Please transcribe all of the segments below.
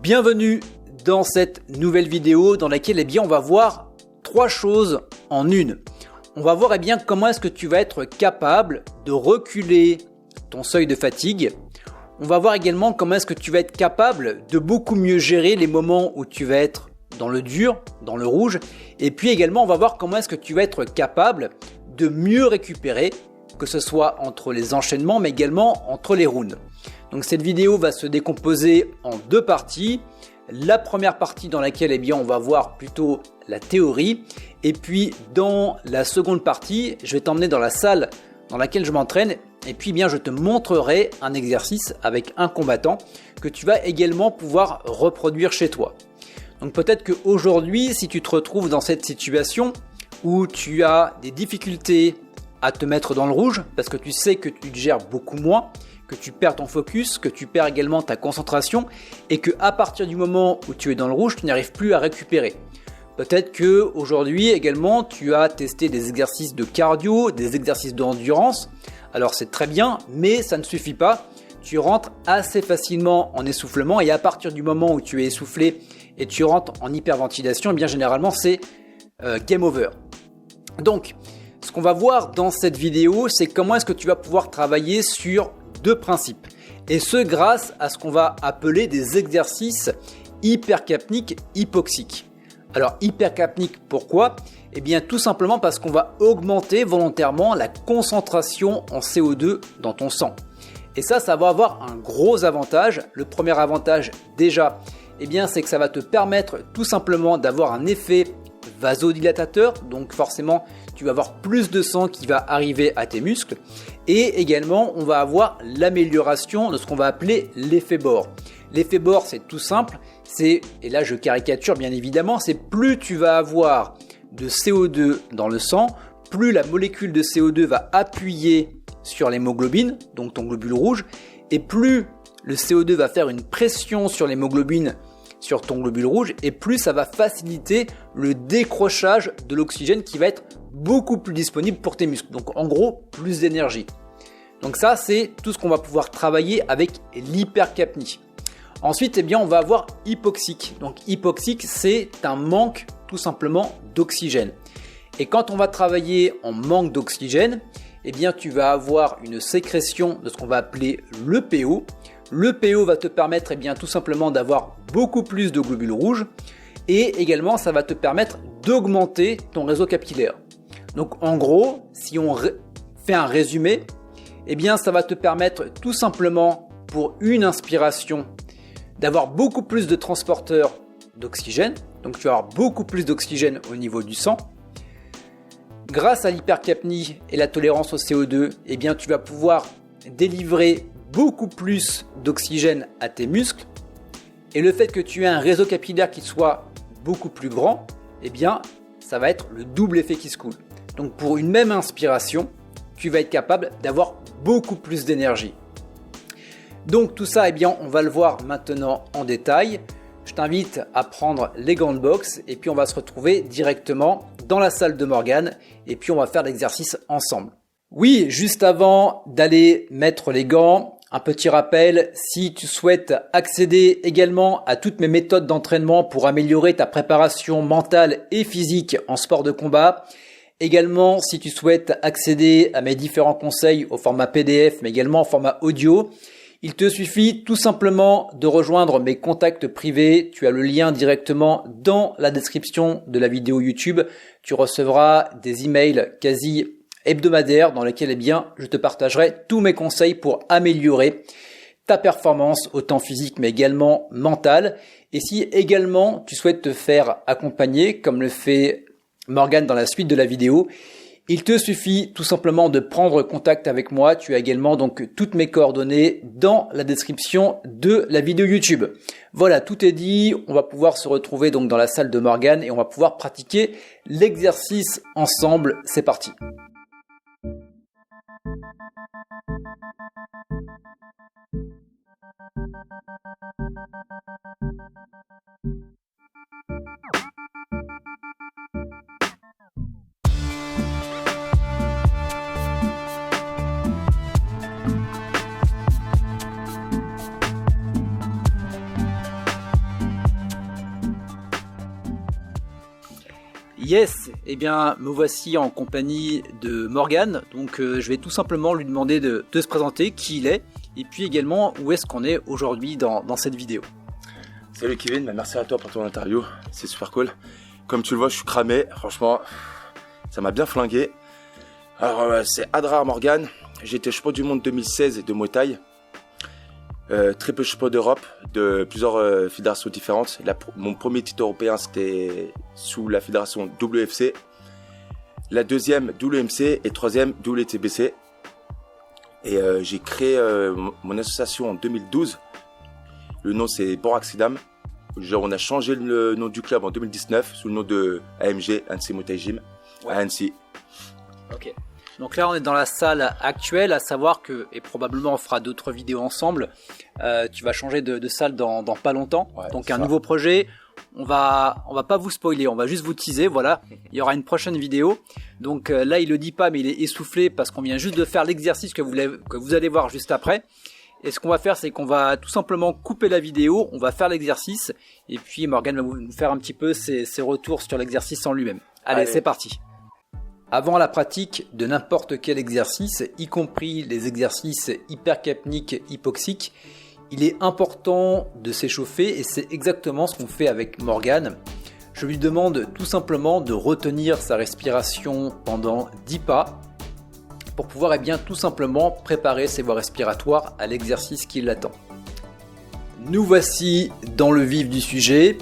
Bienvenue dans cette nouvelle vidéo dans laquelle on va voir trois choses en une. On va voir comment est-ce que tu vas être capable de reculer ton seuil de fatigue. On va voir également comment est-ce que tu vas être capable de beaucoup mieux gérer les moments où tu vas être dans le dur, dans le rouge. Et puis également, on va voir comment est-ce que tu vas être capable de mieux récupérer, que ce soit entre les enchaînements, mais également entre les rounds. Donc cette vidéo va se décomposer en deux parties. La première partie dans laquelle on va voir plutôt la théorie. Et puis dans la seconde partie, je vais t'emmener dans la salle dans laquelle je m'entraîne. Et puis je te montrerai un exercice avec un combattant que tu vas également pouvoir reproduire chez toi. Donc peut-être qu'aujourd'hui, si tu te retrouves dans cette situation où tu as des difficultés à te mettre dans le rouge, parce que tu sais que tu te gères beaucoup moins, que tu perds ton focus, que tu perds également ta concentration et que à partir du moment où tu es dans le rouge, tu n'arrives plus à récupérer. Peut-être que aujourd'hui également, tu as testé des exercices de cardio, des exercices d'endurance. Alors c'est très bien, mais ça ne suffit pas. Tu rentres assez facilement en essoufflement et à partir du moment où tu es essoufflé et tu rentres en hyperventilation, généralement c'est game over. Donc, ce qu'on va voir dans cette vidéo, c'est comment est-ce que tu vas pouvoir travailler sur deux principes. Et ce grâce à ce qu'on va appeler des exercices hypercapniques hypoxiques. Alors hypercapnique, pourquoi ? Tout simplement parce qu'on va augmenter volontairement la concentration en CO2 dans ton sang. Et ça va avoir un gros avantage. Le premier avantage déjà, c'est que ça va te permettre tout simplement d'avoir un effet vasodilatateur. Donc forcément, tu vas avoir plus de sang qui va arriver à tes muscles. Et également, on va avoir l'amélioration de ce qu'on va appeler l'effet bord. L'effet bord, c'est tout simple. Et là je caricature bien évidemment, c'est plus tu vas avoir de CO2 dans le sang, plus la molécule de CO2 va appuyer sur l'hémoglobine, donc ton globule rouge, et plus le CO2 va faire une pression sur l'hémoglobine, sur ton globule rouge, et plus ça va faciliter le décrochage de l'oxygène qui va être beaucoup plus disponible pour tes muscles. Donc en gros, plus d'énergie. Donc ça, c'est tout ce qu'on va pouvoir travailler avec l'hypercapnie. Ensuite, on va avoir hypoxique. Donc hypoxique, c'est un manque tout simplement d'oxygène. Et quand on va travailler en manque d'oxygène, tu vas avoir une sécrétion de ce qu'on va appeler le PO. Le PO va te permettre tout simplement d'avoir beaucoup plus de globules rouges et également ça va te permettre d'augmenter ton réseau capillaire. Donc en gros, si on fait un résumé, ça va te permettre tout simplement pour une inspiration d'avoir beaucoup plus de transporteurs d'oxygène. Donc tu vas avoir beaucoup plus d'oxygène au niveau du sang. Grâce à l'hypercapnie et la tolérance au CO2, tu vas pouvoir délivrer beaucoup plus d'oxygène à tes muscles. Et le fait que tu aies un réseau capillaire qui soit beaucoup plus grand, ça va être le double effet qui se coule. Donc pour une même inspiration, tu vas être capable d'avoir beaucoup plus d'énergie. Donc tout ça, on va le voir maintenant en détail. Je t'invite à prendre les gants de boxe et puis on va se retrouver directement dans la salle de Morgane et puis on va faire l'exercice ensemble. Oui, juste avant d'aller mettre les gants, un petit rappel, si tu souhaites accéder également à toutes mes méthodes d'entraînement pour améliorer ta préparation mentale et physique en sport de combat, également si tu souhaites accéder à mes différents conseils au format PDF mais également au format audio, il te suffit tout simplement de rejoindre mes contacts privés. Tu as le lien directement dans la description de la vidéo YouTube. Tu recevras des emails quasi hebdomadaires dans lesquels je te partagerai tous mes conseils pour améliorer ta performance autant physique mais également mentale. Et si également tu souhaites te faire accompagner comme le fait Morgane dans la suite de la vidéo, il te suffit tout simplement de prendre contact avec moi. Tu as également donc toutes mes coordonnées dans la description de la vidéo YouTube. Voilà, tout est dit. On va pouvoir se retrouver donc dans la salle de Morgane et on va pouvoir pratiquer l'exercice ensemble. C'est parti. Yes, eh bien me voici en compagnie de Morgan, donc je vais tout simplement lui demander de se présenter, qui il est, et puis également où est-ce qu'on est aujourd'hui dans cette vidéo. Salut Kevin, merci à toi pour ton interview, c'est super cool. Comme tu le vois, je suis cramé, franchement, ça m'a bien flingué. Alors c'est Adrar Morgan, j'ai été champion du monde 2016 de Muay Thai. Triple champion d'Europe de plusieurs fédérations différentes. Mon premier titre européen c'était sous la fédération WFC. La deuxième WMC et troisième WTBC. Et j'ai créé mon association en 2012. Le nom c'est Boraxidam. On a changé le nom du club en 2019 sous le nom de AMG, Annecy Muay Thai Gym, à Annecy. Ok. Donc là, on est dans la salle actuelle, à savoir que, et probablement on fera d'autres vidéos ensemble, tu vas changer de salle dans pas longtemps. Ouais, donc un nouveau projet, on va pas vous spoiler, on va juste vous teaser, voilà. Il y aura une prochaine vidéo. Donc là, il le dit pas, mais il est essoufflé parce qu'on vient juste de faire l'exercice que vous allez voir juste après. Et ce qu'on va faire, c'est qu'on va tout simplement couper la vidéo, on va faire l'exercice, et puis Morgan va nous faire un petit peu ses retours sur l'exercice en lui-même. Allez. C'est parti. Avant la pratique de n'importe quel exercice, y compris les exercices hypercapniques hypoxiques, il est important de s'échauffer et c'est exactement ce qu'on fait avec Morgan. Je lui demande tout simplement de retenir sa respiration pendant 10 pas pour pouvoir tout simplement préparer ses voies respiratoires à l'exercice qui l'attend. Nous voici dans le vif du sujet.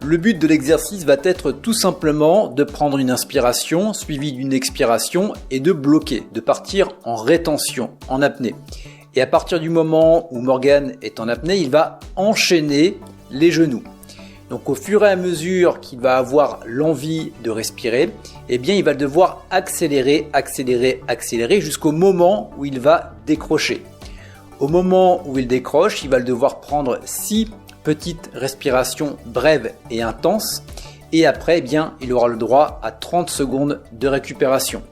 Le but de l'exercice va être tout simplement de prendre une inspiration suivie d'une expiration et de bloquer, de partir en rétention, en apnée. Et à partir du moment où Morgan est en apnée, il va enchaîner les genoux. Donc au fur et à mesure qu'il va avoir l'envie de respirer, il va devoir accélérer jusqu'au moment où il va décrocher. Au moment où il décroche, il va devoir prendre 6 petite respiration brève et intense et après il aura le droit à 30 secondes de récupération.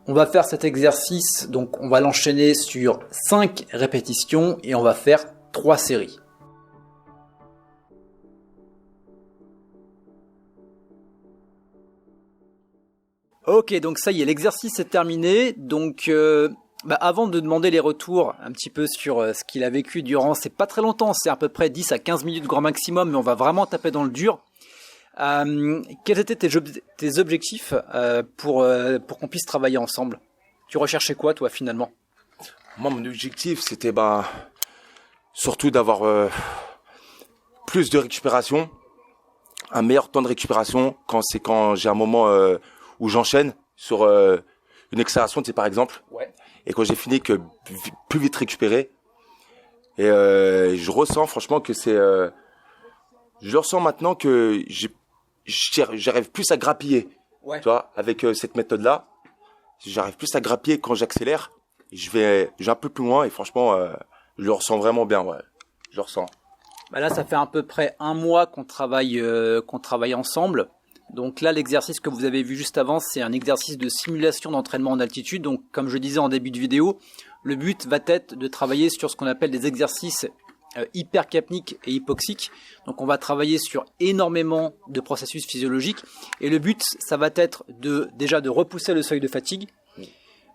On va faire cet exercice, donc on va l'enchaîner sur 5 répétitions et on va faire 3 séries. Ok, donc ça y est, l'exercice est terminé. Donc, avant de demander les retours un petit peu sur ce qu'il a vécu durant, c'est pas très longtemps, c'est à peu près 10 à 15 minutes grand maximum, mais on va vraiment taper dans le dur. Quels étaient tes objectifs pour qu'on puisse travailler ensemble? Tu recherchais quoi, toi, finalement? Moi, mon objectif, c'était surtout d'avoir plus de récupération, un meilleur temps de récupération quand j'ai un moment où j'enchaîne sur une accélération, par exemple. Ouais. Et quand j'ai fini, que plus vite récupérer. Et je ressens franchement que je ressens maintenant que j'arrive plus à grappiller. Ouais. Tu vois, avec cette méthode-là, j'arrive plus à grappiller quand j'accélère. Je vais un peu plus loin et franchement, je le ressens vraiment bien. Ouais, je le ressens. Là, ça fait à peu près 1 mois qu'on travaille ensemble. Donc là, l'exercice que vous avez vu juste avant, c'est un exercice de simulation d'entraînement en altitude. Donc, comme je disais en début de vidéo, le but va être de travailler sur ce qu'on appelle des exercices hypercapniques et hypoxiques. Donc, on va travailler sur énormément de processus physiologiques. Et le but, ça va être déjà de repousser le seuil de fatigue,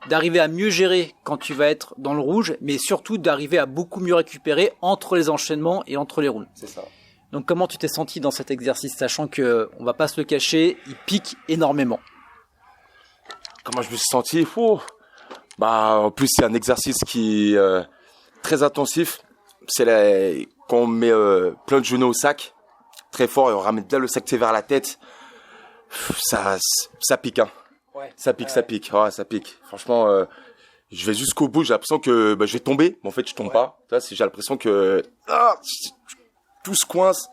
d'arriver à mieux gérer quand tu vas être dans le rouge, mais surtout d'arriver à beaucoup mieux récupérer entre les enchaînements et entre les rounds. C'est ça. Donc comment tu t'es senti dans cet exercice, sachant que on va pas se le cacher, il pique énormément. Comment je me suis senti? En plus c'est un exercice qui est très intensif. C'est quand on met plein de genoux au sac, très fort, et on ramène bien le sac vers la tête. Ça pique, hein. Ouais. Ça pique. Ouais, ça pique. Franchement, je vais jusqu'au bout. J'ai l'impression que je vais tomber, mais en fait je tombe pas. J'ai l'impression que tout se coince,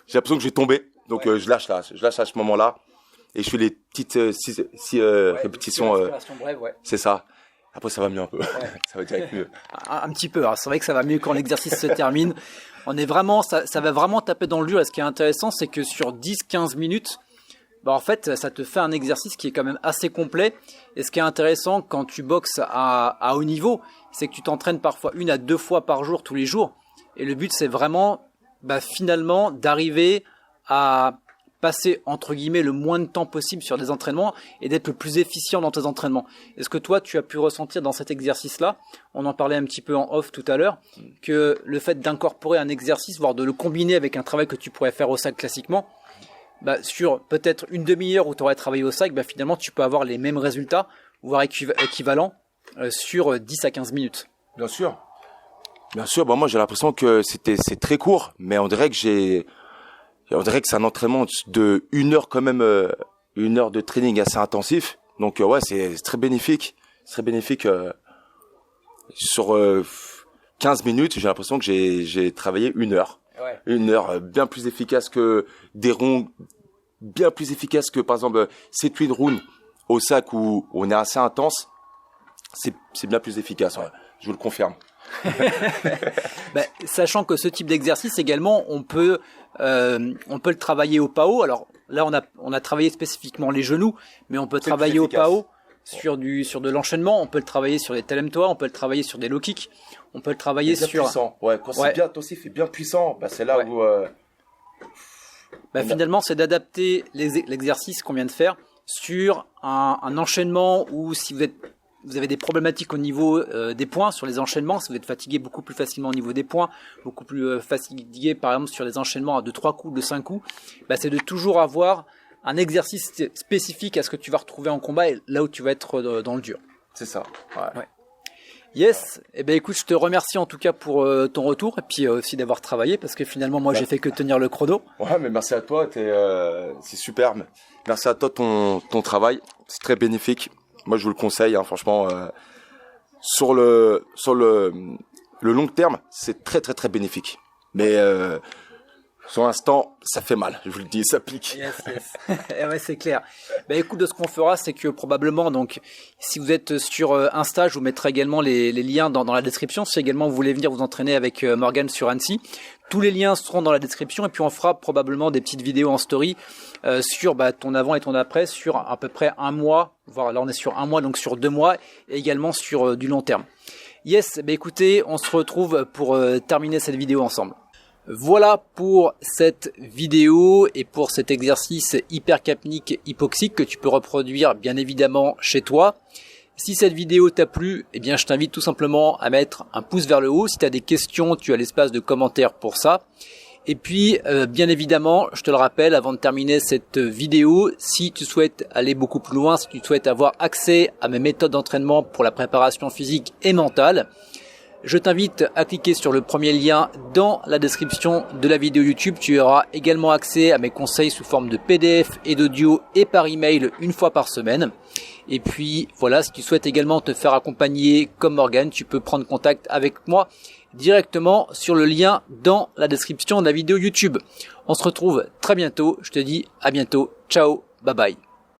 j'ai l'impression que je vais tomber, donc je lâche à ce moment-là, et je fais les petites 6 répétitions, brèves, c'est ça, après ça va mieux un peu, ça va direct mieux. Un petit peu, c'est vrai que ça va mieux quand l'exercice se termine, on est vraiment, ça va vraiment taper dans le dur, et ce qui est intéressant, c'est que sur 10-15 minutes, bah en fait, ça te fait un exercice qui est quand même assez complet. Et ce qui est intéressant quand tu boxes à haut niveau, c'est que tu t'entraînes parfois 1 à 2 fois par jour, tous les jours. Et le but, c'est vraiment, finalement, d'arriver à passer, entre guillemets, le moins de temps possible sur des entraînements et d'être le plus efficient dans tes entraînements. Est-ce que toi, tu as pu ressentir dans cet exercice-là, on en parlait un petit peu en off tout à l'heure, que le fait d'incorporer un exercice, voire de le combiner avec un travail que tu pourrais faire au sac classiquement, sur peut-être une demi-heure où tu aurais travaillé au sac, finalement, tu peux avoir les mêmes résultats, voire équivalents, sur 10 à 15 minutes. Bien sûr. Bien sûr, moi j'ai l'impression que c'est très court, mais on dirait que c'est un entraînement de 1 heure quand même, 1 heure de training assez intensif. Donc ouais, c'est très bénéfique. C'est très bénéfique. Sur 15 minutes, j'ai l'impression que j'ai travaillé 1 heure. Ouais. 1 heure bien plus efficace que des ronds, bien plus efficace que par exemple 7-8 rounds au sac où on est assez intense. C'est bien plus efficace, ouais. Je vous le confirme. Sachant que ce type d'exercice également, on peut le travailler au PAO. Alors là, on a travaillé spécifiquement les genoux, mais on peut travailler au PAO sur de l'enchaînement. On peut le travailler sur des Talemtoa, on peut le travailler sur des low kicks, on peut le travailler sur. Puissant. Ouais, quand c'est bien intensif et bien puissant, c'est là où. Finalement, c'est d'adapter l'exercice qu'on vient de faire sur un enchaînement où si vous avez des problématiques au niveau des points sur les enchaînements, si vous êtes fatigué beaucoup plus facilement au niveau des points, beaucoup plus fatigué par exemple sur les enchaînements de 3 coups, de 5 coups, c'est de toujours avoir un exercice spécifique à ce que tu vas retrouver en combat et là où tu vas être dans le dur. C'est ça. Ouais. Yes, écoute, je te remercie en tout cas pour ton retour et puis aussi d'avoir travaillé parce que finalement moi j'ai fait que tenir le chrono. Ouais, mais merci à toi, c'est superbe. Merci à toi ton travail, c'est très bénéfique. Moi, je vous le conseille, franchement, sur le long terme, c'est très, très, très bénéfique. Mais sur l'instant, ça fait mal, je vous le dis, ça pique. Yes. Ouais, c'est clair. Écoute, de ce qu'on fera, c'est que probablement, donc, si vous êtes sur Insta, je vous mettrai également les liens dans la description. Si également vous voulez venir vous entraîner avec Morgan sur Annecy, tous les liens seront dans la description et puis on fera probablement des petites vidéos en story sur ton avant et ton après sur à peu près 1 mois, voire là on est sur 1 mois, donc sur 2 mois et également sur du long terme. Yes, écoutez, on se retrouve pour terminer cette vidéo ensemble. Voilà pour cette vidéo et pour cet exercice hypercapnique hypoxique que tu peux reproduire bien évidemment chez toi. Si cette vidéo t'a plu, je t'invite tout simplement à mettre un pouce vers le haut. Si tu as des questions, tu as l'espace de commentaires pour ça. Et puis, bien évidemment, je te le rappelle, avant de terminer cette vidéo, si tu souhaites aller beaucoup plus loin, si tu souhaites avoir accès à mes méthodes d'entraînement pour la préparation physique et mentale, je t'invite à cliquer sur le premier lien dans la description de la vidéo YouTube. Tu auras également accès à mes conseils sous forme de PDF et d'audio et par email 1 fois par semaine. Et puis voilà, si tu souhaites également te faire accompagner comme Morgan, tu peux prendre contact avec moi directement sur le lien dans la description de la vidéo YouTube. On se retrouve très bientôt, je te dis à bientôt, ciao, bye bye.